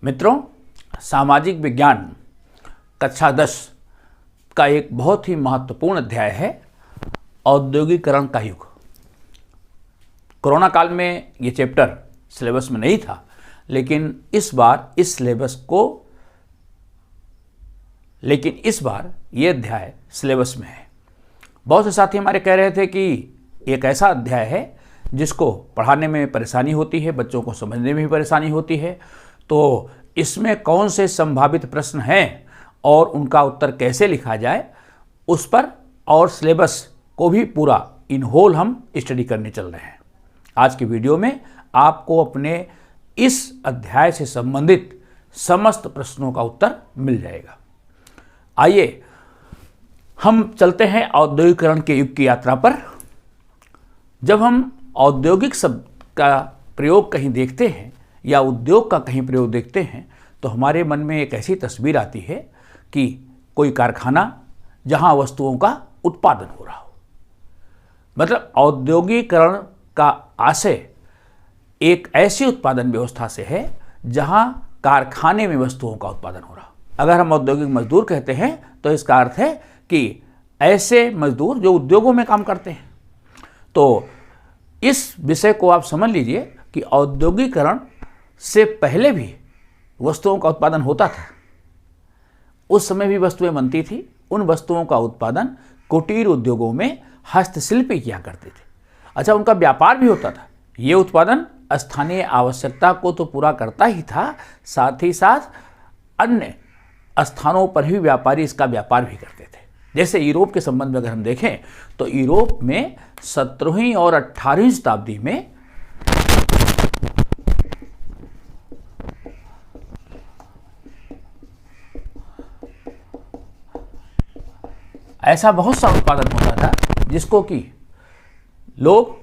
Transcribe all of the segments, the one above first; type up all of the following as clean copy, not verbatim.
मित्रों, सामाजिक विज्ञान कक्षा 10 का एक बहुत ही महत्वपूर्ण अध्याय है औद्योगिकरण का युग। कोरोना काल में ये चैप्टर सिलेबस में नहीं था, लेकिन इस बार ये अध्याय सिलेबस में है। बहुत से साथी हमारे कह रहे थे कि एक ऐसा अध्याय है जिसको पढ़ाने में परेशानी होती है, बच्चों को समझने में भी परेशानी होती है, तो इसमें कौन से संभावित प्रश्न हैं और उनका उत्तर कैसे लिखा जाए उस पर और सिलेबस को भी पूरा इन होल हम स्टडी करने चल रहे हैं। आज की वीडियो में आपको अपने इस अध्याय से संबंधित समस्त प्रश्नों का उत्तर मिल जाएगा। आइए हम चलते हैं औद्योगिकरण के युग की यात्रा पर। जब हम औद्योगिक शब्द का प्रयोग कहीं देखते हैं या उद्योग का कहीं प्रयोग देखते हैं तो हमारे मन में एक ऐसी तस्वीर आती है कि कोई कारखाना जहां वस्तुओं का उत्पादन हो रहा हो। मतलब औद्योगिकरण का आशय एक ऐसी उत्पादन व्यवस्था से है जहां कारखाने में वस्तुओं का उत्पादन हो रहा हो। अगर हम औद्योगिक मजदूर कहते हैं तो इसका अर्थ है कि ऐसे मजदूर जो उद्योगों में काम करते हैं। तो इस विषय को आप समझ लीजिए कि औद्योगिकरण से पहले भी वस्तुओं का उत्पादन होता था। उस समय भी वस्तुएं बनती थी। उन वस्तुओं का उत्पादन कुटीर उद्योगों में हस्तशिल्पी किया करते थे। अच्छा, उनका व्यापार भी होता था। ये उत्पादन स्थानीय आवश्यकता को तो पूरा करता ही था, साथ ही साथ अन्य स्थानों पर भी व्यापारी इसका व्यापार भी करते थे। जैसे यूरोप के संबंध में अगर हम देखें तो यूरोप में 17वीं और 18वीं शताब्दी में ऐसा बहुत सा उत्पादन होता था जिसको कि लोग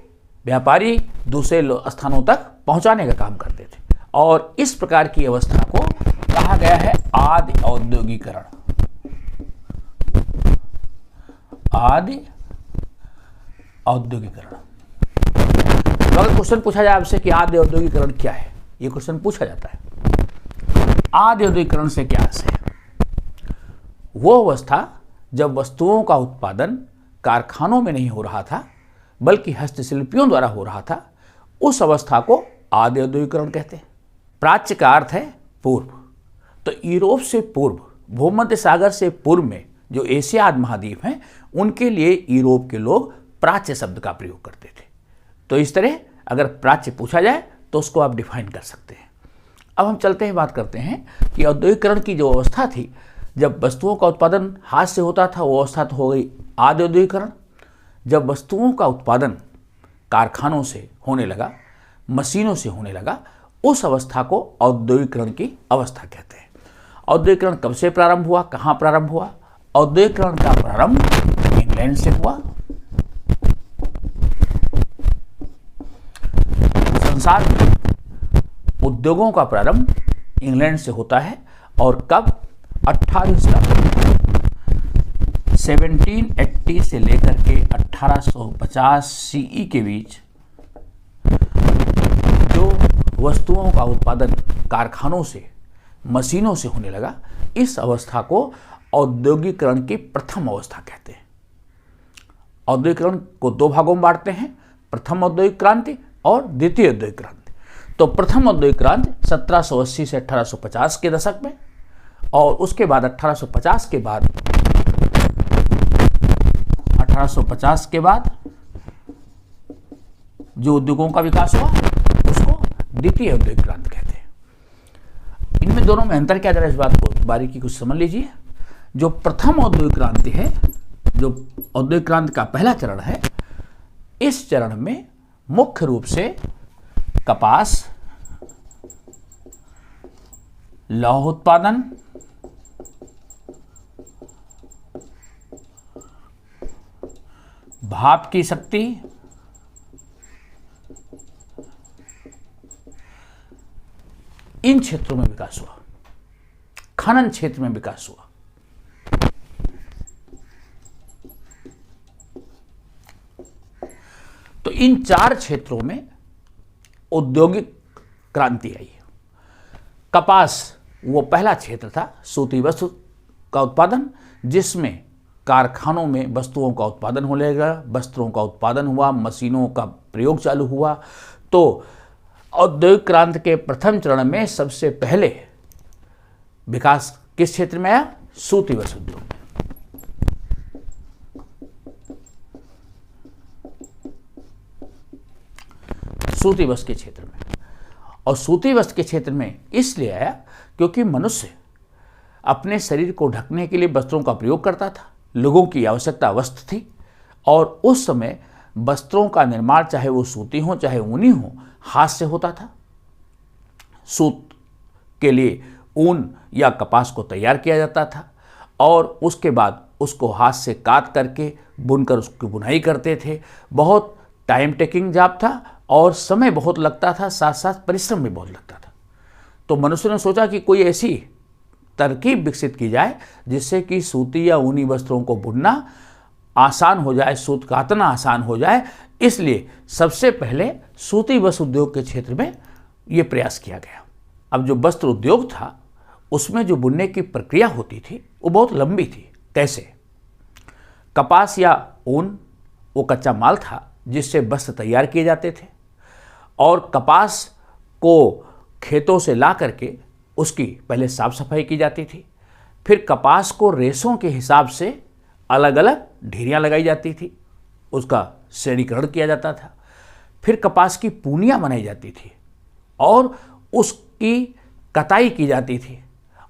व्यापारी दूसरे स्थानों तक पहुंचाने का काम करते थे, और इस प्रकार की अवस्था को कहा गया है आदि औद्योगिकरण। आदि औद्योगिकरण। तो अगर क्वेश्चन पूछा जाए आपसे कि आदि औद्योगिकरण क्या है, ये क्वेश्चन पूछा जाता है। आदि औद्योगिकरण से क्या आशय है? वो अवस्था जब वस्तुओं का उत्पादन कारखानों में नहीं हो रहा था बल्कि हस्तशिल्पियों द्वारा हो रहा था, उस अवस्था को आदि औद्योगिकरण कहते हैं। प्राच्य का अर्थ है पूर्व। तो यूरोप से पूर्व, भूमध्य सागर से पूर्व में जो एशिया महाद्वीप हैं, उनके लिए यूरोप के लोग प्राच्य शब्द का प्रयोग करते थे। तो इस तरह अगर प्राच्य पूछा जाए तो उसको आप डिफाइन कर सकते हैं। अब हम चलते हैं, बात करते हैं कि औद्योगिकरण की जो अवस्था थी, जब वस्तुओं का उत्पादन हाथ से होता था, वो अवस्था तो हो गई आदि औद्योगिकरण। जब वस्तुओं का उत्पादन कारखानों से होने लगा, मशीनों से होने लगा, उस अवस्था को औद्योगिकरण की अवस्था कहते हैं। औद्योगिकरण कब से प्रारंभ हुआ, कहाँ प्रारंभ हुआ? औद्योगिकरण का प्रारंभ इंग्लैंड से हुआ। संसार में उद्योगों का प्रारंभ इंग्लैंड से होता है, और कब? 18वीं शताब्दी, 1780 से लेकर के 1850 सीई के बीच जो वस्तुओं का उत्पादन कारखानों से, मशीनों से होने लगा, इस अवस्था को औद्योगिकरण की प्रथम अवस्था कहते हैं। औद्योगिकरण को दो भागों में बांटते हैं, प्रथम औद्योगिक क्रांति और द्वितीय औद्योगिक क्रांति। तो प्रथम औद्योगिक क्रांति 1780 से 1850 के दशक में, और उसके बाद 1850 के बाद जो उद्योगों का विकास हुआ उसको द्वितीय औद्योगिक क्रांति कहते हैं। इनमें दोनों में अंतर क्या, जरा इस बात को बारीकी कुछ समझ लीजिए। जो प्रथम औद्योगिक क्रांति है, जो औद्योगिक क्रांति का पहला चरण है, इस चरण में मुख्य रूप से कपास, लौह उत्पादन, भाप की शक्ति, इन क्षेत्रों में विकास हुआ। खनन क्षेत्र में विकास हुआ। तो इन चार क्षेत्रों में औद्योगिक क्रांति आई। कपास वो पहला क्षेत्र था सूती वस्त्र का उत्पादन, जिसमें कारखानों में वस्तुओं का उत्पादन होने लगा, वस्त्रों का उत्पादन हुआ, मशीनों का प्रयोग चालू हुआ। तो औद्योगिक क्रांति के प्रथम चरण में सबसे पहले विकास किस क्षेत्र में आया? सूती वस्त्र उद्योग में। सूती वस्त्र के क्षेत्र में। और सूती वस्त्र के क्षेत्र में इसलिए आया क्योंकि मनुष्य अपने शरीर को ढकने के लिए वस्त्रों का प्रयोग करता था, लोगों की आवश्यकता वस्त्र थी, और उस समय वस्त्रों का निर्माण चाहे वो सूती हो चाहे ऊनी हो, हाथ से होता था। सूत के लिए ऊन या कपास को तैयार किया जाता था और उसके बाद उसको हाथ से काट करके बुनकर उसकी बुनाई करते थे। बहुत टाइम टेकिंग जॉब था और समय बहुत लगता था, साथ साथ परिश्रम भी बहुत लगता था। तो मनुष्य ने सोचा कि कोई ऐसी तरकीब विकसित की जाए जिससे कि सूती या ऊनी वस्त्रों को बुनना आसान हो जाए, सूत काटना आसान हो जाए। इसलिए सबसे पहले सूती वस्त्र उद्योग के क्षेत्र में ये प्रयास किया गया। अब जो वस्त्र उद्योग था उसमें जो बुनने की प्रक्रिया होती थी वो बहुत लंबी थी। कैसे? कपास या ऊन वो कच्चा माल था जिससे वस्त्र तैयार किए जाते थे, और कपास को खेतों से ला करके उसकी पहले साफ सफाई की जाती थी। फिर कपास को रेशों के हिसाब से अलग अलग ढेरियाँ लगाई जाती थी, उसका श्रेणीकरण किया जाता था। फिर कपास की पूनियाँ बनाई जाती थी और उसकी कताई की जाती थी,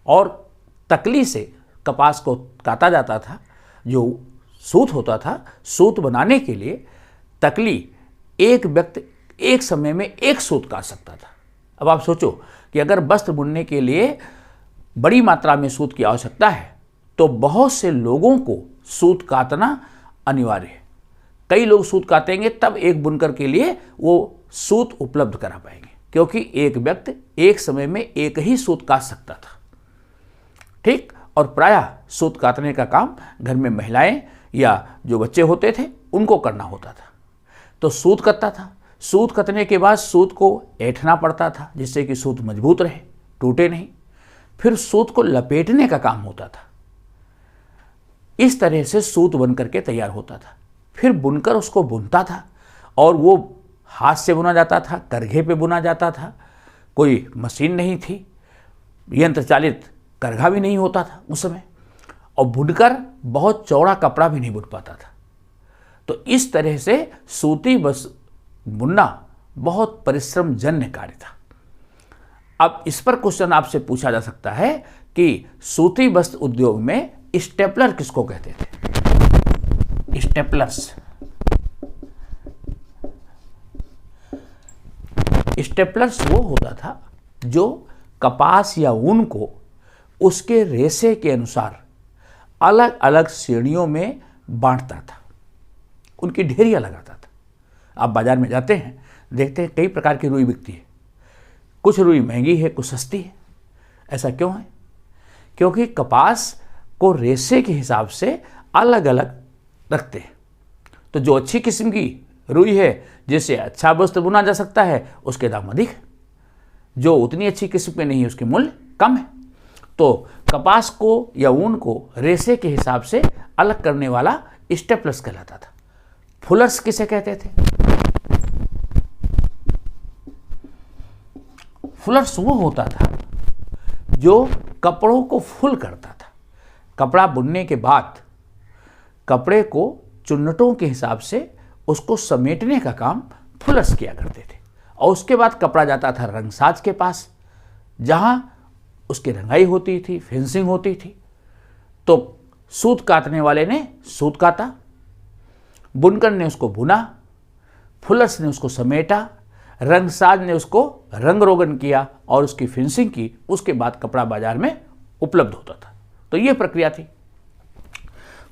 और तकली से कपास को काटा जाता था। जो सूत होता था, सूत बनाने के लिए तकली एक व्यक्ति एक समय में एक सूत काट सकता था। अब आप सोचो कि अगर वस्त्र बुनने के लिए बड़ी मात्रा में सूत की आवश्यकता है तो बहुत से लोगों को सूत काटना अनिवार्य है। कई लोग सूत काटेंगे तब एक बुनकर के लिए वो सूत उपलब्ध करा पाएंगे, क्योंकि एक व्यक्ति एक समय में एक ही सूत काट सकता था। ठीक, और प्रायः सूत काटने का काम घर में महिलाएं या जो बच्चे होते थे उनको करना होता था। तो सूत कतता था, सूत कतने के बाद सूत को ऐंठना पड़ता था जिससे कि सूत मजबूत रहे, टूटे नहीं। फिर सूत को लपेटने का काम होता था। इस तरह से सूत बन करके तैयार होता था। फिर बुनकर उसको बुनता था, और वो हाथ से बुना जाता था, करघे पे बुना जाता था। कोई मशीन नहीं थी, यंत्र चालित करघा भी नहीं होता था उस समय, और बुनकर बहुत चौड़ा कपड़ा भी नहीं बुन पाता था। तो इस तरह से सूती वस्त्र बुनना बहुत परिश्रम जन्य कार्य था। अब इस पर क्वेश्चन आपसे पूछा जा सकता है कि सूती वस्त्र उद्योग में स्टेपलर किसको कहते थे? स्टेपलर्स। स्टेपलर्स वो होता था जो कपास या ऊन को उसके रेशे के अनुसार अलग अलग श्रेणियों में बांटता था, उनकी ढेरियां लगाता था। आप बाजार में जाते हैं, देखते हैं कई प्रकार की रुई बिकती है। कुछ रुई महंगी है, कुछ सस्ती है। ऐसा क्यों है? क्योंकि कपास को रेशे के हिसाब से अलग अलग रखते हैं। तो जो अच्छी किस्म की रुई है, जिससे अच्छा वस्त्र बुना जा सकता है, उसके दाम अधिक है। जो उतनी अच्छी किस्म के नहीं है, उसके मूल्य कम है। तो कपास को या ऊन को रेशे के हिसाब से अलग करने वाला स्टेपलर्स कहलाता था। फुलर्स किसे कहते थे? फुलर्स वो होता था जो कपड़ों को फुल करता था। कपड़ा बुनने के बाद कपड़े को चुन्नटों के हिसाब से उसको समेटने का काम फुलर्स किया करते थे, और उसके बाद कपड़ा जाता था रंगसाज के पास, जहां उसकी रंगाई होती थी, फिनिशिंग होती थी। तो सूत काटने वाले ने सूत काटा, बुनकर ने उसको बुना, फुलर्स ने उसको समेटा, रंगसाज ने उसको रंग रोगन किया और उसकी फिनिशिंग की। उसके बाद कपड़ा बाजार में उपलब्ध होता था। तो ये प्रक्रिया थी।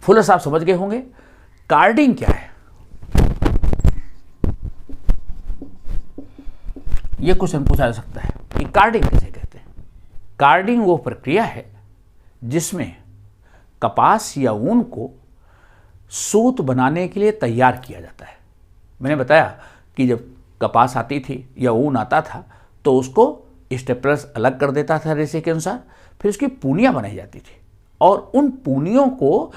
फुलर्स आप समझ गए होंगे। कार्डिंग क्या है? ये क्वेश्चन पूछा जा सकता है कि कार्डिंग किसे कहते हैं? कार्डिंग वो प्रक्रिया है जिसमें कपास या ऊन को सूत बनाने के लिए तैयार किया जाता है। मैंने बताया कि जब कपास आती थी या ऊन आता था तो उसको स्टेपलर्स अलग कर देता था रेशे के अनुसार, फिर उसकी पूनियाँ बनाई जाती थी और उन पूनियों को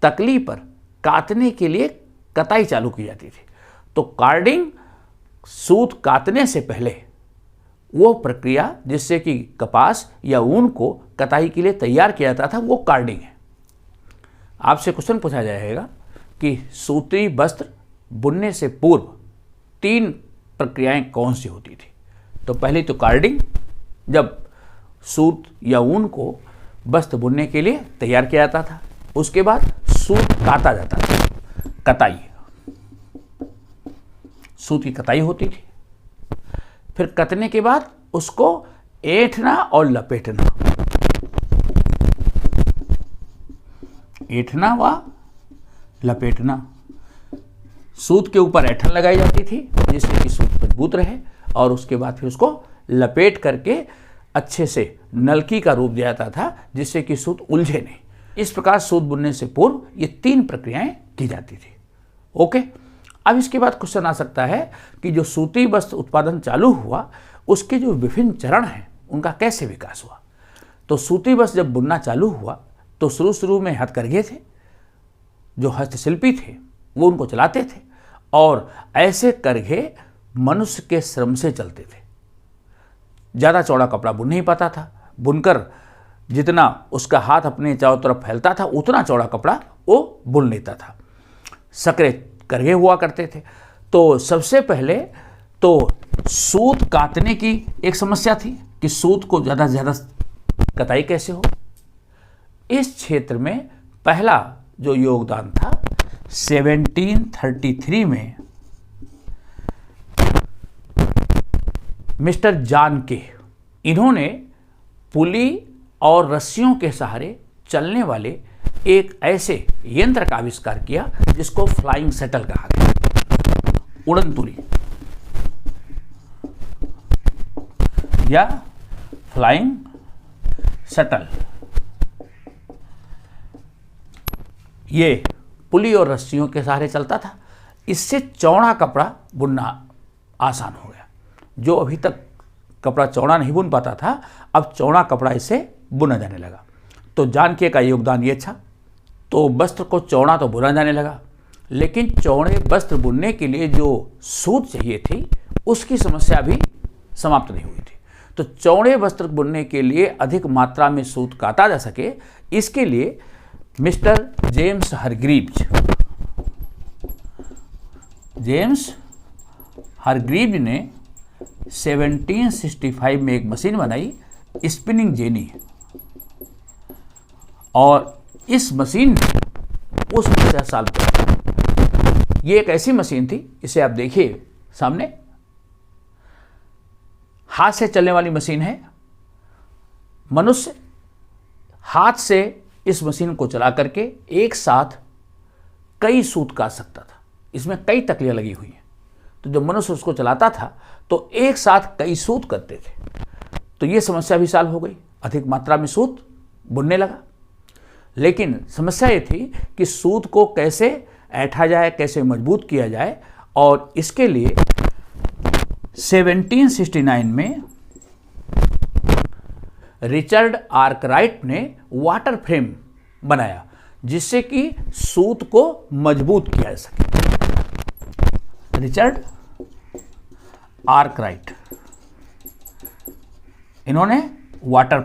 तकली पर काटने के लिए कताई चालू की जाती थी। तो कार्डिंग, सूत काटने से पहले वो प्रक्रिया जिससे कि कपास या ऊन को कताई के लिए तैयार किया जाता था, वो कार्डिंग है। आपसे क्वेश्चन पूछा जाएगा कि सूती वस्त्र बुनने से पूर्व 3 प्रक्रियाएं कौन सी होती थी। तो पहली तो कार्डिंग, जब सूत या ऊन को वस्त्र बुनने के लिए तैयार किया जाता था। उसके बाद सूत काटा जाता था, कताई, सूत की कताई होती थी। फिर कतने के बाद उसको ऐंठना और लपेटना, ऐंठना व लपेटना। सूत के ऊपर ऐंठन लगाई जाती थी जिससे कि सूत मजबूत रहे और उसके बाद फिर उसको लपेट करके अच्छे से नलकी का रूप दिया जाता था जिससे कि सूत उलझे नहीं। इस प्रकार सूत बुनने से पूर्व ये 3 प्रक्रियाएं की जाती थी। ओके, अब इसके बाद क्वेश्चन आ सकता है कि जो सूती वस्त्र उत्पादन चालू हुआ उसके जो विभिन्न चरण हैं उनका कैसे विकास हुआ। तो सूती वस्त्र जब बुनना चालू हुआ तो शुरू में हथकरघे थे, जो हस्तशिल्पी थे वो उनको चलाते थे और ऐसे करघे मनुष्य के श्रम से चलते थे। ज़्यादा चौड़ा कपड़ा बुन नहीं पाता था, बुनकर जितना उसका हाथ अपने चारों तरफ फैलता था उतना चौड़ा कपड़ा वो बुन लेता था। सकरे करघे हुआ करते थे। तो सबसे पहले तो सूत काटने की एक समस्या थी कि सूत को ज़्यादा से ज़्यादा कताई कैसे हो। इस क्षेत्र में पहला जो योगदान था 1733 में मिस्टर जॉन के, इन्होंने पुली और रस्सियों के सहारे चलने वाले एक ऐसे यंत्र का आविष्कार किया जिसको फ्लाइंग शटल कहा गया, उड़न तुली या फ्लाइंग शटल। ये पुली और रस्सियों के सहारे चलता था। इससे चौड़ा कपड़ा बुनना आसान हो गया। जो अभी तक कपड़ा चौड़ा नहीं बुन पाता था, अब चौड़ा कपड़ा इससे बुना जाने लगा। तो जानके का योगदान ये था। तो वस्त्र को चौड़ा तो बुना जाने लगा, लेकिन चौड़े वस्त्र बुनने के लिए जो सूत चाहिए थी उसकी समस्या भी समाप्त नहीं हुई थी। तो चौड़े वस्त्र बुनने के लिए अधिक मात्रा में सूत काटा जा सके, इसके लिए मिस्टर जेम्स हरग्रीव्ज ने 1765 में एक मशीन बनाई, स्पिनिंग जेनी। और इस मशीन ने उस 50 साल तक, ये एक ऐसी मशीन थी, इसे आप देखिए सामने, हाथ से चलने वाली मशीन है। मनुष्य हाथ से इस मशीन को चला करके एक साथ कई सूत काट सकता था। इसमें कई तकलियां लगी हुई हैं। तो जब मनुष्य उसको चलाता था तो एक साथ कई सूत करते थे। तो ये समस्या भी सॉल्व हो गई, अधिक मात्रा में सूत बुनने लगा। लेकिन समस्या ये थी कि सूत को कैसे ऐंठा जाए, कैसे मजबूत किया जाए। और इसके लिए 1769 में रिचर्ड आर्कराइट ने वाटर फ्रेम बनाया जिससे कि सूत को मजबूत किया जा सके। रिचर्ड आर्कराइट, इन्होंने वाटर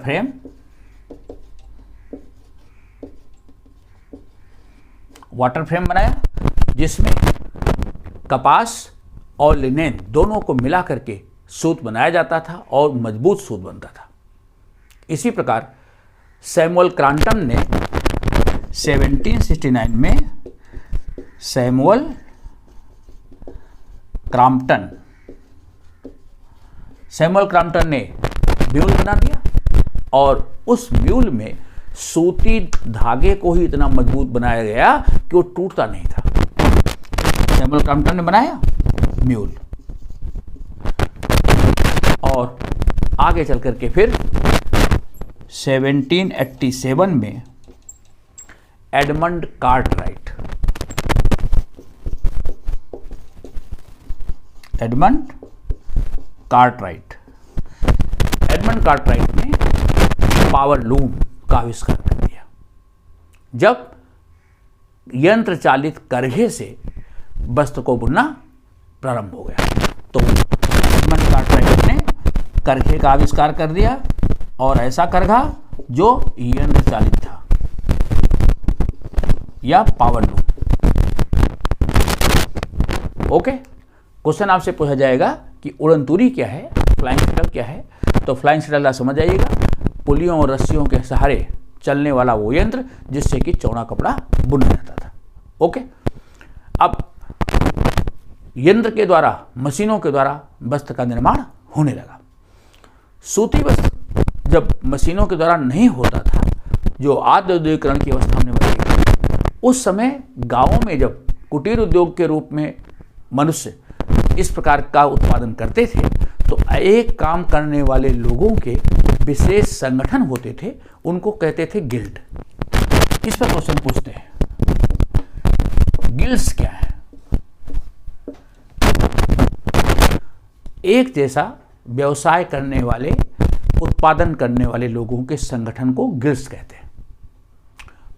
फ्रेम बनाया जिसमें कपास और लिनेन दोनों को मिला करके सूत बनाया जाता था और मजबूत सूत बनता था। इसी प्रकार सैमुअल क्रॉम्पटन ने 1769 में सैमुअल क्रॉम्पटन ने म्यूल बना दिया और उस म्यूल में सूती धागे को ही इतना मजबूत बनाया गया कि वो टूटता नहीं था। सैमुअल क्रॉम्पटन ने बनाया म्यूल और आगे चल करके फिर 1787 में एडमंड कार्टराइट हर्मन कार्टराइट ने पावर लूम का आविष्कार कर दिया। जब यंत्र चालित करघे से वस्त्र को बुनना प्रारंभ हो गया, तो हर्मन कार्टराइट ने करघे का आविष्कार कर दिया, और ऐसा करघा जो यंत्र चालित था या पावर लूम। ओके, क्वेश्चन आपसे पूछा जाएगा कि उड़नतुरी क्या है, फ्लाइंग शटल क्या है। तो फ्लाइंग शटल समझ आइएगा, पुलियों और रस्सियों के सहारे चलने वाला वो यंत्र जिससे कि चौड़ा कपड़ा बुना जाता था। ओके, अब यंत्र के द्वारा, मशीनों के द्वारा वस्त्र का निर्माण होने लगा। सूती वस्त्र जब मशीनों के द्वारा नहीं होता था, जो आद्य औद्योगिकरण की अवस्था हमने बताई, उस समय गांवों में जब कुटीर उद्योग के रूप में मनुष्य इस प्रकार का उत्पादन करते थे, तो एक काम करने वाले लोगों के विशेष संगठन होते थे, उनको कहते थे गिल्ड। इस पर क्वेश्चन पूछते हैं, गिल्ड्स क्या है? एक जैसा व्यवसाय करने वाले, उत्पादन करने वाले लोगों के संगठन को गिल्ड्स कहते हैं।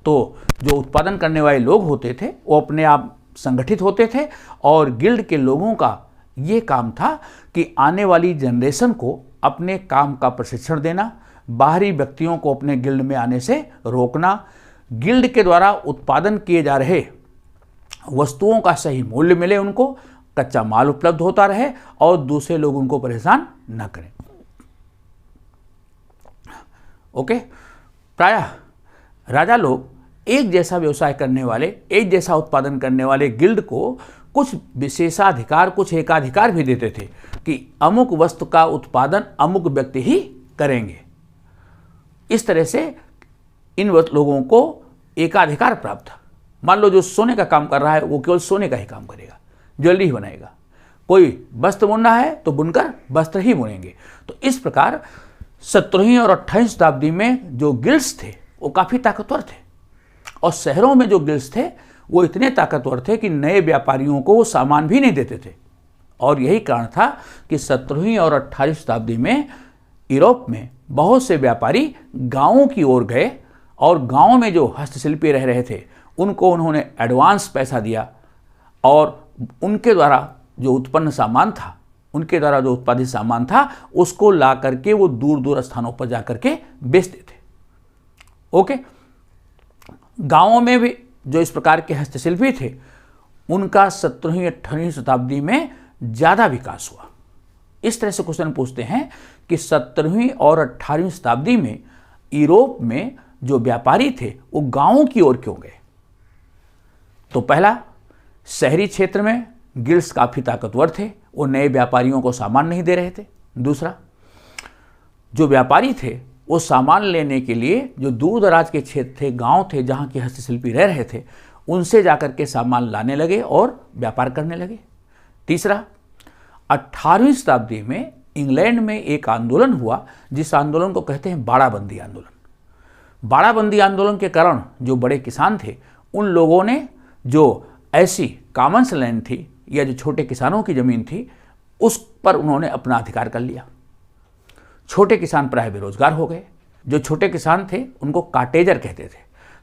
तो जो उत्पादन करने वाले लोग होते थे वो अपने आप संगठित होते थे, और गिल्ड के लोगों का ये काम था कि आने वाली जनरेशन को अपने काम का प्रशिक्षण देना, बाहरी व्यक्तियों को अपने गिल्ड में आने से रोकना, गिल्ड के द्वारा उत्पादन किए जा रहे वस्तुओं का सही मूल्य मिले, उनको कच्चा माल उपलब्ध होता रहे और दूसरे लोग उनको परेशान न करें। ओके, प्रायः राजा लोग एक जैसा व्यवसाय करने वाले, एक जैसा उत्पादन करने वाले गिल्ड को कुछ विशेषाधिकार, कुछ एकाधिकार भी देते थे कि अमुक वस्तु का उत्पादन अमुक व्यक्ति ही करेंगे। इस तरह से इन लोगों को एकाधिकार प्राप्त था। मान लो जो सोने का काम कर रहा है वो केवल सोने का ही काम करेगा, ज्वेलरी ही बनाएगा। कोई वस्त्र बुनना है तो बुनकर वस्त्र ही बुनेंगे। तो इस प्रकार 17वीं और 18वीं शताब्दी में जो गिल्ड्स थे वो काफ़ी ताकतवर थे, और शहरों में जो गिल्ड्स थे वो इतने ताकतवर थे कि नए व्यापारियों को वो सामान भी नहीं देते थे। और यही कारण था कि 17वीं और 18वीं शताब्दी में यूरोप में बहुत से व्यापारी गांवों की ओर गए, और गांव में जो हस्तशिल्पी रह रहे थे उनको उन्होंने एडवांस पैसा दिया, और उनके द्वारा जो उत्पन्न सामान था, उनके द्वारा जो उत्पादित सामान था, उसको ला करके वो दूर दूर स्थानों पर जा करके बेचते थे। ओके, गांवों में भी जो इस प्रकार के हस्तशिल्पी थे उनका 17वीं 18वीं शताब्दी में ज़्यादा विकास हुआ। इस तरह से क्वेश्चन पूछते हैं कि 17वीं और 18वीं शताब्दी में यूरोप में जो व्यापारी थे वो गांवों की ओर क्यों गए? तो पहला, शहरी क्षेत्र में गिल्ड्स काफ़ी ताकतवर थे, वो नए व्यापारियों को सामान नहीं दे रहे थे। दूसरा, जो व्यापारी थे वो सामान लेने के लिए जो दूर दराज के क्षेत्र थे, गांव थे, जहाँ के हस्तशिल्पी रह रहे थे, उनसे जाकर के सामान लाने लगे और व्यापार करने लगे। तीसरा, 18वीं शताब्दी में इंग्लैंड में एक आंदोलन हुआ जिस आंदोलन को कहते हैं बाड़ाबंदी आंदोलन। बाड़ाबंदी आंदोलन के कारण जो बड़े किसान थे उन लोगों ने जो ऐसी कॉमन्स लैंड थी या जो छोटे किसानों की ज़मीन थी उस पर उन्होंने अपना अधिकार कर लिया। छोटे किसान प्राय बेरोजगार हो गए। जो छोटे किसान थे उनको काटेजर कहते थे।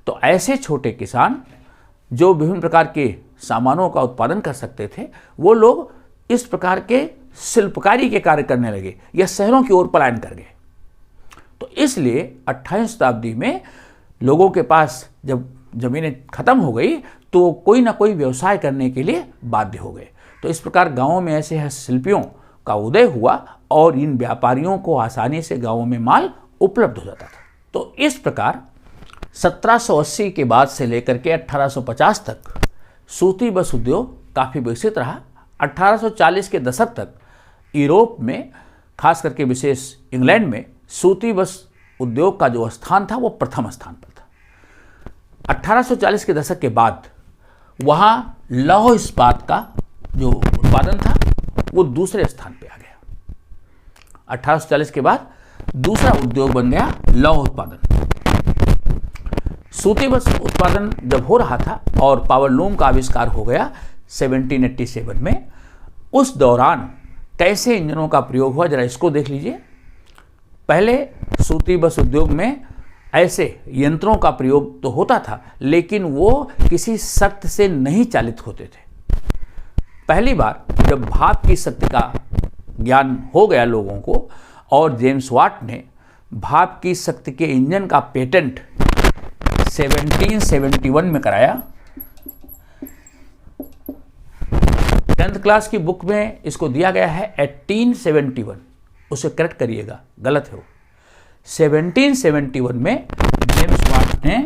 तो ऐसे छोटे किसान जो विभिन्न प्रकार के सामानों का उत्पादन कर सकते थे वो लोग इस प्रकार के शिल्पकारी के कार्य करने लगे या शहरों की ओर पलायन कर गए। तो इसलिए 28वीं शताब्दी में लोगों के पास जब ज़मीनें खत्म हो गई तो कोई ना कोई व्यवसाय करने के लिए बाध्य हो गए। तो इस प्रकार गांवों में ऐसे हस्तशिल्पियों का उदय हुआ और इन व्यापारियों को आसानी से गांवों में माल उपलब्ध हो जाता था। तो इस प्रकार 1780 के बाद से लेकर के 1850 तक सूती वस्त्र उद्योग काफ़ी विकसित रहा। 1840 के दशक तक यूरोप में, खास करके विशेष इंग्लैंड में, सूती वस्त्र उद्योग का जो स्थान था वो प्रथम स्थान पर था। 1840 के दशक के बाद वहाँ लौह इस्पात का जो उत्पादन था वो दूसरे स्थान पे आ गया। 1840 के बाद दूसरा उद्योग बन गया लौह उत्पादन। सूती वस्त्र उत्पादन जब हो रहा था और पावरलूम का आविष्कार हो गया 1787 में, उस दौरान कैसे इंजनों का प्रयोग हुआ जरा इसको देख लीजिए। पहले सूती बस उद्योग में ऐसे यंत्रों का प्रयोग तो होता था, लेकिन वो किसी शर्त से नहीं चालित होते थे। पहली बार जब भाप की शक्ति का ज्ञान हो गया लोगों को और जेम्स वाट ने भाप की शक्ति के इंजन का पेटेंट 1771 में कराया। 10th क्लास की बुक में इसको दिया गया है 1871, उसे करेक्ट करिएगा, गलत है वो। 1771 में जेम्स वाट ने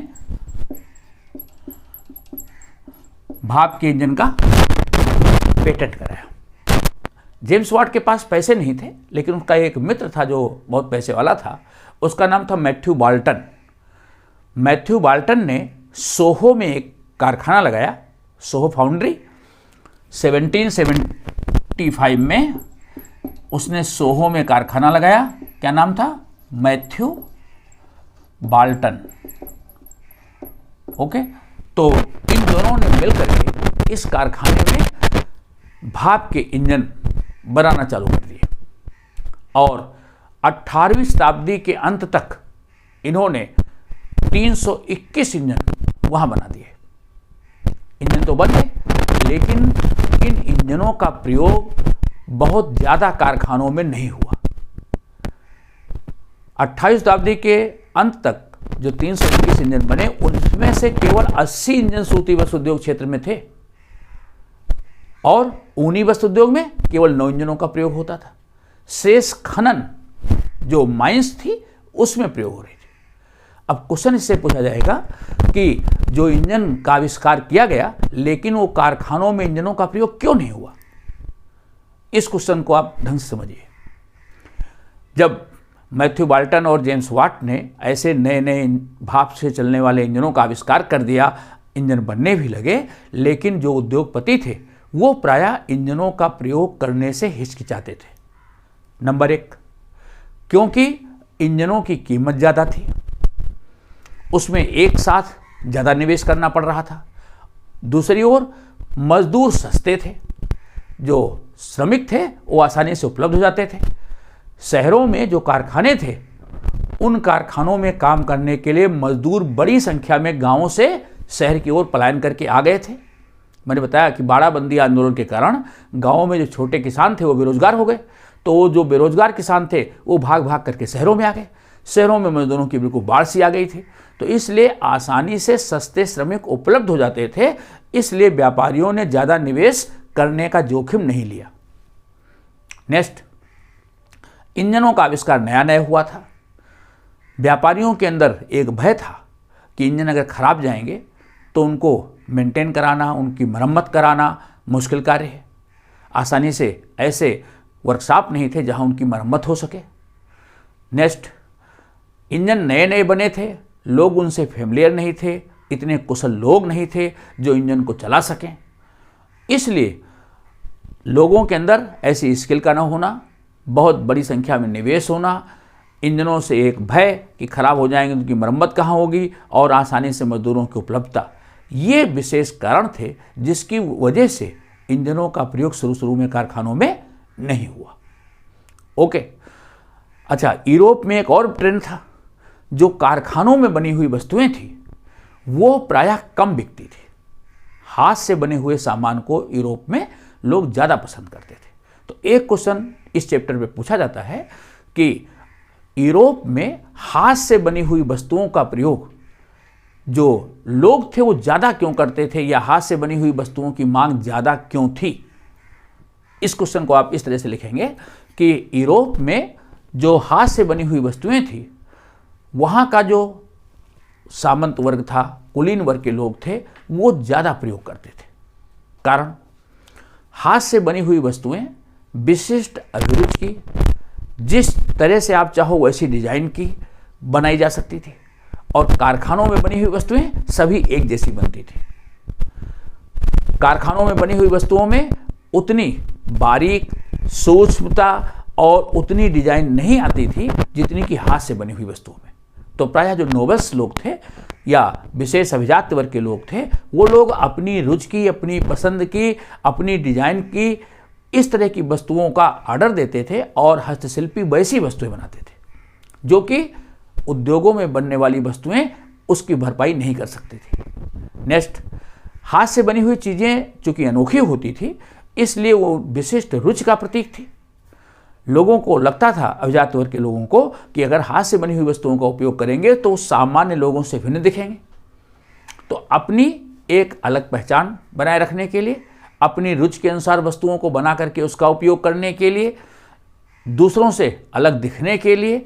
भाप के इंजन का पेटेंट कराया। जेम्स वाट के पास पैसे नहीं थे, लेकिन उसका एक मित्र था जो बहुत पैसे वाला था, उसका नाम था मैथ्यू बाल्टन। मैथ्यू बाल्टन ने सोहो में एक कारखाना लगाया, सोहो फाउंड्री। 1775 में उसने सोहो में कारखाना लगाया। क्या नाम था? Matthew Barton. ओके, तो इन दोनों ने मिलकर के इस कारखाने में भाप के इंजन बनाना चालू कर दिए और 18वीं शताब्दी के अंत तक इन्होंने 321 इंजन वहां बना दिए। इंजन तो बन गए, लेकिन इन इंजनों का प्रयोग बहुत ज्यादा कारखानों में नहीं हुआ। 28वीं शताब्दी के अंत तक जो 321 इंजन बने, उनमें से केवल 80 इंजन सूती वस्त्र उद्योग क्षेत्र में थे और ऊनी वस्त्र उद्योग में केवल 9 इंजनों का प्रयोग होता था। शेष खनन जो माइंस थी उसमें प्रयोग हो रही थी। अब क्वेश्चन इससे पूछा जाएगा कि जो इंजन का आविष्कार किया गया, लेकिन वो कारखानों में इंजनों का प्रयोग क्यों नहीं हुआ? इस क्वेश्चन को आप ढंग से समझिए। जब मैथ्यू बाल्टन और जेम्स वाट ने ऐसे नए नए भाप से चलने वाले इंजनों का आविष्कार कर दिया, इंजन बनने भी लगे, लेकिन जो उद्योगपति थे वो प्रायः इंजनों का प्रयोग करने से हिचकिचाते थे। नंबर 1, क्योंकि इंजनों की कीमत ज़्यादा थी, उसमें एक साथ ज़्यादा निवेश करना पड़ रहा था। दूसरी ओर मजदूर सस्ते थे, जो श्रमिक थे वो आसानी से उपलब्ध हो जाते थे। शहरों में जो कारखाने थे, उन कारखानों में काम करने के लिए मजदूर बड़ी संख्या में गांवों से शहर की ओर पलायन करके आ गए थे। मैंने बताया कि बाड़ाबंदी आंदोलन के कारण गांवों में जो छोटे किसान थे वो बेरोजगार हो गए, तो वो जो बेरोजगार किसान थे वो भाग भाग करके शहरों में आ गए। शहरों में मजदूरों की बिल्कुल बाढ़ सी आ गई थी, तो इसलिए आसानी से सस्ते श्रमिक उपलब्ध हो जाते थे, इसलिए व्यापारियों ने ज़्यादा निवेश करने का जोखिम नहीं लिया। नेक्स्ट, इंजनों का आविष्कार नया नया हुआ था। व्यापारियों के अंदर एक भय था कि इंजन अगर खराब जाएंगे तो उनको मेंटेन कराना, उनकी मरम्मत कराना मुश्किल कार्य है। आसानी से ऐसे वर्कशॉप नहीं थे जहां उनकी मरम्मत हो सके। नेक्स्ट, इंजन नए नए बने थे, लोग उनसे फेमिलियर नहीं थे, इतने कुशल लोग नहीं थे जो इंजन को चला सकें। इसलिए लोगों के अंदर ऐसी स्किल का न होना, बहुत बड़ी संख्या में निवेश होना, इंजनों से एक भय कि खराब हो जाएंगे, उनकी मरम्मत कहाँ होगी, और आसानी से मजदूरों की उपलब्धता, ये विशेष कारण थे जिसकी वजह से इंजनों का प्रयोग शुरू में कारखानों में नहीं हुआ। ओके, अच्छा, यूरोप में एक और ट्रेंड था। जो कारखानों में बनी हुई वस्तुएं थी वो प्रायः कम बिकती थी। हाथ से बने हुए सामान को यूरोप में लोग ज़्यादा पसंद करते थे। तो एक क्वेश्चन इस चैप्टर में पूछा जाता है कि यूरोप में हाथ से बनी हुई वस्तुओं का प्रयोग जो लोग थे वो ज़्यादा क्यों करते थे, या हाथ से बनी हुई वस्तुओं की मांग ज़्यादा क्यों थी? इस क्वेश्चन को आप इस तरह से लिखेंगे कि यूरोप में जो हाथ से बनी हुई वस्तुएं थी, वहाँ का जो सामंत वर्ग था, कुलीन वर्ग के लोग थे, वो ज़्यादा प्रयोग करते थे। कारण, हाथ से बनी हुई वस्तुएं विशिष्ट अभिरुचि की, जिस तरह से आप चाहो वैसी डिजाइन की बनाई जा सकती थी, और कारखानों में बनी हुई वस्तुएं सभी एक जैसी बनती थी। कारखानों में बनी हुई वस्तुओं में उतनी बारीक सूक्ष्मता और उतनी डिजाइन नहीं आती थी जितनी कि हाथ से बनी हुई वस्तुओं में। तो प्रायः जो नोबल्स लोग थे या विशेष अभिजात वर्ग के लोग थे, वो लोग अपनी रुचि की, अपनी पसंद की, अपनी डिजाइन की, इस तरह की वस्तुओं का ऑर्डर देते थे और हस्तशिल्पी वैसी वस्तुएं बनाते थे। जो कि उद्योगों में बनने वाली वस्तुएं उसकी भरपाई नहीं कर सकती थी। नेक्स्ट, हाथ से बनी हुई चीज़ें चूंकि अनोखी होती थी, इसलिए वो विशिष्ट रुचि का प्रतीक थी। लोगों को लगता था, अभिजात वर्ग के लोगों को, कि अगर हाथ से बनी हुई वस्तुओं का उपयोग करेंगे तो सामान्य लोगों से भिन्न दिखेंगे। तो अपनी एक अलग पहचान बनाए रखने के लिए, अपनी रुचि के अनुसार वस्तुओं को बना करके उसका उपयोग करने के लिए, दूसरों से अलग दिखने के लिए,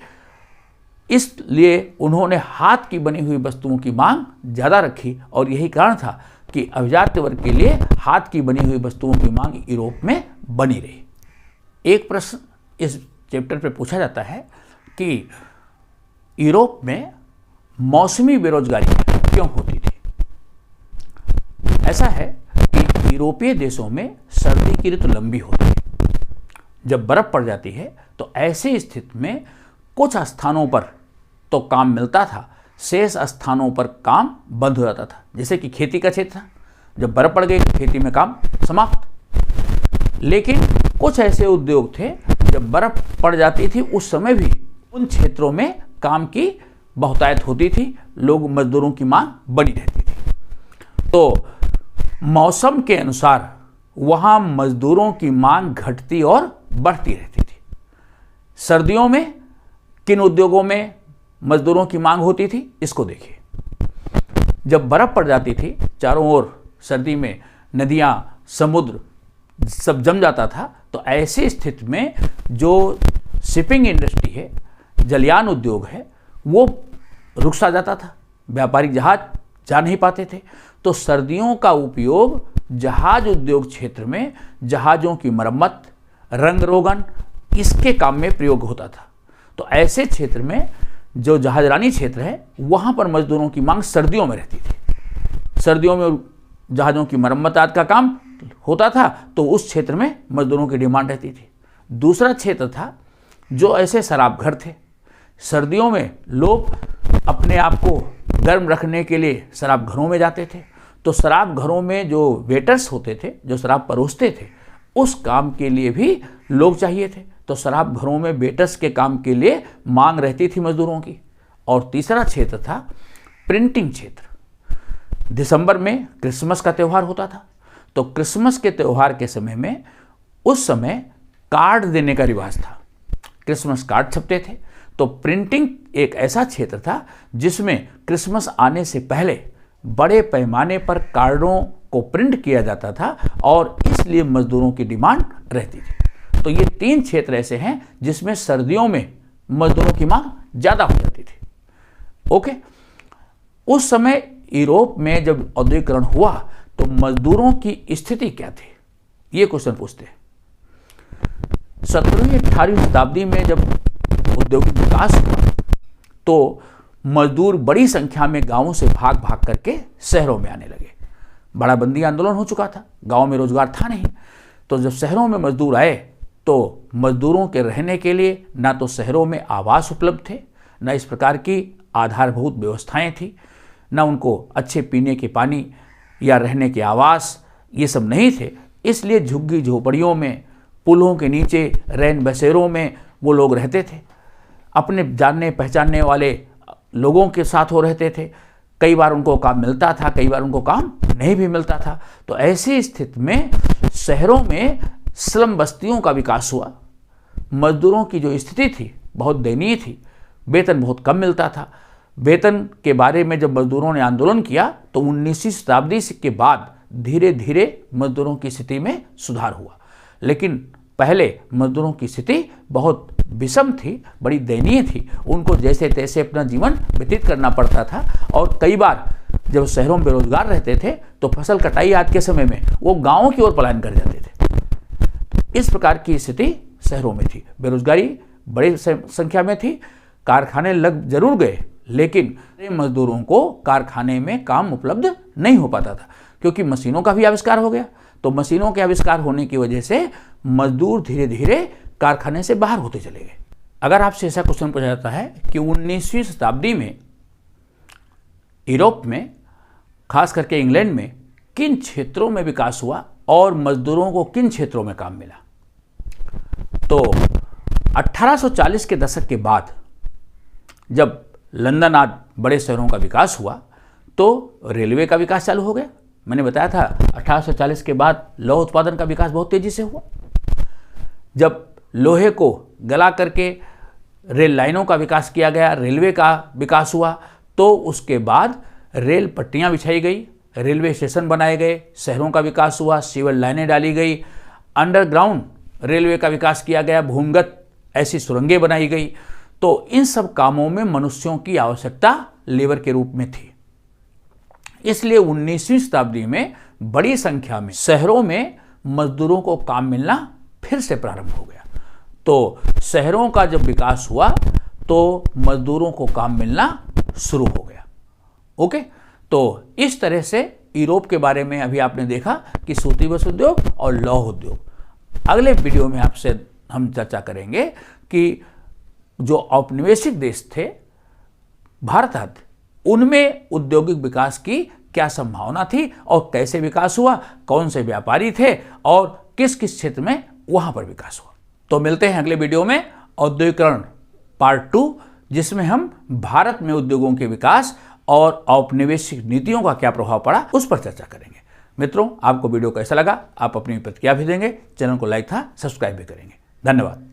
इसलिए उन्होंने हाथ की बनी हुई वस्तुओं की मांग ज़्यादा रखी। और यही कारण था कि अभिजात वर्ग के लिए हाथ की बनी हुई वस्तुओं की मांग यूरोप में बनी रही। एक प्रश्न इस चैप्टर पे पूछा जाता है कि यूरोप में मौसमी बेरोजगारी क्यों होती थी। ऐसा है कि यूरोपीय देशों में सर्दी की ऋतु लंबी होती है। जब बर्फ पड़ जाती है तो ऐसी स्थिति में कुछ स्थानों पर तो काम मिलता था, शेष स्थानों पर काम बंद हो जाता था। जैसे कि खेती का क्षेत्र था, जब बर्फ पड़ गई तो खेती में काम समाप्त। लेकिन कुछ ऐसे उद्योग थे, जब बर्फ पड़ जाती थी उस समय भी उन क्षेत्रों में काम की बहुतायत होती थी, लोग मजदूरों की मांग बनी रहती थी। तो मौसम के अनुसार वहाँ मजदूरों की मांग घटती और बढ़ती रहती थी। सर्दियों में किन उद्योगों में मजदूरों की मांग होती थी, इसको देखिए। जब बर्फ पड़ जाती थी, चारों ओर सर्दी में नदियाँ, समुद्र सब जम जाता था, तो ऐसी स्थिति में जो शिपिंग इंडस्ट्री है, जलयान उद्योग है, वो रुक सा जाता था। व्यापारिक जहाज जा नहीं पाते थे। तो सर्दियों का उपयोग जहाज उद्योग क्षेत्र में जहाज़ों की मरम्मत, रंग रोगन, इसके काम में प्रयोग होता था। तो ऐसे क्षेत्र में जो जहाजरानी क्षेत्र है, वहाँ पर मजदूरों की मांग सर्दियों में रहती थी। सर्दियों में जहाज़ों की मरम्मत आदि का काम होता था, तो उस क्षेत्र में मजदूरों की डिमांड रहती थी। दूसरा क्षेत्र था जो ऐसे शराब घर थे। सर्दियों में लोग अपने आप को गर्म रखने के लिए शराब घरों में जाते थे। तो शराब घरों में जो वेटर्स होते थे, जो शराब परोसते थे, उस काम के लिए भी लोग चाहिए थे। तो शराब घरों में वेटर्स के काम के लिए मांग रहती थी मजदूरों की। और तीसरा क्षेत्र था प्रिंटिंग क्षेत्र। दिसंबर में क्रिसमस का त्यौहार होता था। तो क्रिसमस के त्यौहार के समय में उस समय कार्ड देने का रिवाज था, क्रिसमस कार्ड छपते थे। तो प्रिंटिंग एक ऐसा क्षेत्र था जिसमें क्रिसमस आने से पहले बड़े पैमाने पर कार्डों को प्रिंट किया जाता था और इसलिए मजदूरों की डिमांड रहती थी। तो ये तीन क्षेत्र ऐसे हैं जिसमें सर्दियों में मजदूरों की मांग ज़्यादा हो जाती थी। ओके, उस समय यूरोप में जब औद्योगिकरण हुआ तो मजदूरों की स्थिति क्या थी, ये क्वेश्चन पूछते हैं। 17वीं 18वीं शताब्दी में जब औद्योगिक विकास हुआ तो मजदूर बड़ी संख्या में गांवों से भाग भाग करके शहरों में आने लगे। बड़ा बंदी आंदोलन हो चुका था, गांव में रोजगार था नहीं। तो जब शहरों में मजदूर आए तो मजदूरों के रहने के लिए ना तो शहरों में आवास उपलब्ध थे, ना इस प्रकार की आधारभूत व्यवस्थाएं थी, ना उनको अच्छे पीने के पानी या रहने के आवास, ये सब नहीं थे। इसलिए झुग्गी झोपड़ियों में, पुलों के नीचे, रैन बसेरों में वो लोग रहते थे। अपने जानने पहचानने वाले लोगों के साथ वो रहते थे। कई बार उनको काम मिलता था, कई बार उनको काम नहीं भी मिलता था। तो ऐसी स्थिति में शहरों में स्लम बस्तियों का विकास हुआ। मजदूरों की जो स्थिति थी बहुत दयनीय थी, वेतन बहुत कम मिलता था। वेतन के बारे में जब मजदूरों ने आंदोलन किया तो 19वीं शताब्दी के बाद धीरे धीरे मजदूरों की स्थिति में सुधार हुआ। लेकिन पहले मजदूरों की स्थिति बहुत विषम थी, बड़ी दयनीय थी। उनको जैसे तैसे अपना जीवन व्यतीत करना पड़ता था। और कई बार जब शहरों में बेरोजगार रहते थे तो फसल कटाई आदि के समय में वो गाँवों की ओर पलायन कर जाते थे। इस प्रकार की स्थिति शहरों में थी। बेरोजगारी बड़ी संख्या में थी। कारखाने लग जरूर गए, लेकिन मजदूरों को कारखाने में काम उपलब्ध नहीं हो पाता था, क्योंकि मशीनों का भी आविष्कार हो गया। तो मशीनों के आविष्कार होने की वजह से मजदूर धीरे धीरे कारखाने से बाहर होते चले गए। अगर आपसे ऐसा क्वेश्चन पूछा जाता है कि 19वीं शताब्दी में यूरोप में, खास करके इंग्लैंड में, किन क्षेत्रों में विकास हुआ और मजदूरों को किन क्षेत्रों में काम मिला, तो 1840 के दशक के बाद जब लंदन आदि बड़े शहरों का विकास हुआ तो रेलवे का विकास चालू हो गया। मैंने बताया था 1840 के बाद लौह उत्पादन का विकास बहुत तेजी से हुआ। जब लोहे को गला करके रेल लाइनों का विकास किया गया, रेलवे का विकास हुआ, तो उसके बाद रेल पट्टियां बिछाई गई, रेलवे स्टेशन बनाए गए, शहरों का विकास हुआ, सीवर लाइनें डाली गई, अंडरग्राउंड रेलवे का विकास किया गया, भूमिगत ऐसी सुरंगें बनाई गई। तो इन सब कामों में मनुष्यों की आवश्यकता लेबर के रूप में थी। इसलिए 19वीं शताब्दी में बड़ी संख्या में शहरों में मजदूरों को काम मिलना फिर से प्रारंभ हो गया। तो शहरों का जब विकास हुआ तो मजदूरों को काम मिलना शुरू हो गया। ओके, तो इस तरह से यूरोप के बारे में अभी आपने देखा कि सूती वस्त्र उद्योग और लौह उद्योग। अगले वीडियो में आपसे हम चर्चा करेंगे कि जो औपनिवेशिक देश थे भारत आदि, उनमें औद्योगिक विकास की क्या संभावना थी और कैसे विकास हुआ, कौन से व्यापारी थे और किस किस क्षेत्र में वहां पर विकास हुआ। तो मिलते हैं अगले वीडियो में औद्योगिकरण पार्ट 2, जिसमें हम भारत में उद्योगों के विकास और औपनिवेशिक नीतियों का क्या प्रभाव पड़ा उस पर चर्चा करेंगे। मित्रों, आपको वीडियो कैसा लगा, आप अपनी प्रतिक्रिया भी देंगे, चैनल को लाइक था सब्सक्राइब भी करेंगे। धन्यवाद।